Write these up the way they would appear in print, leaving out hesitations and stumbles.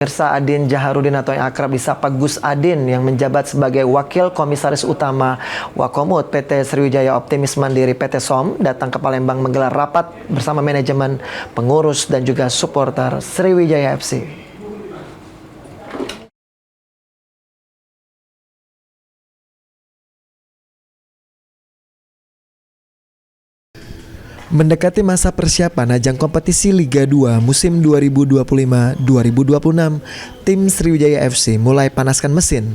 Pemirsa, Adin Jaharudin atau yang akrab disapa Gus Adin yang menjabat sebagai Wakil Komisaris Utama Wakomut PT Sriwijaya Optimis Mandiri PT SOM datang ke Palembang menggelar rapat bersama manajemen, pengurus dan juga supporter Sriwijaya FC. Mendekati masa persiapan ajang kompetisi Liga 2 musim 2025-2026, tim Sriwijaya FC mulai panaskan mesin.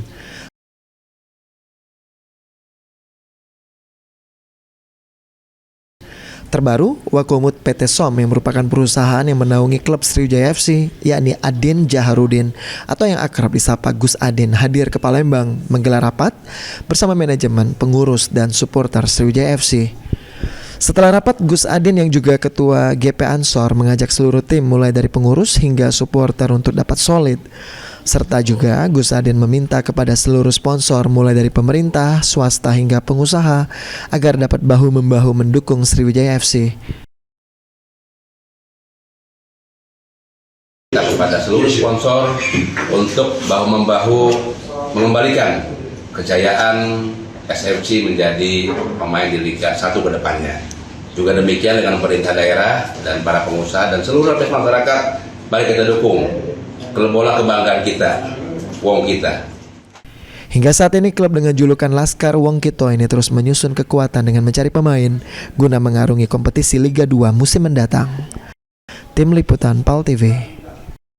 Terbaru, Wakomut PT SOM yang merupakan perusahaan yang menaungi klub Sriwijaya FC, yakni Adin Jaharudin atau yang akrab disapa Gus Adin, hadir ke Palembang menggelar rapat bersama manajemen, pengurus dan supporter Sriwijaya FC. Setelah rapat, Gus Adin yang juga ketua GP Ansor mengajak seluruh tim mulai dari pengurus hingga supporter untuk dapat solid. Serta juga Gus Adin meminta kepada seluruh sponsor mulai dari pemerintah, swasta hingga pengusaha agar dapat bahu-membahu mendukung Sriwijaya FC. Kepada seluruh sponsor untuk bahu-membahu mengembalikan kejayaan SFC menjadi pemain di Liga 1 ke depannya. Juga demikian dengan pemerintah daerah dan para pengusaha dan seluruh lapisan masyarakat, baik kita dukung klub bola kebanggaan kita, Wong kita. Hingga saat ini klub dengan julukan Laskar Wong Kito ini terus menyusun kekuatan dengan mencari pemain guna mengarungi kompetisi Liga 2 musim mendatang. Tim Liputan PAL TV.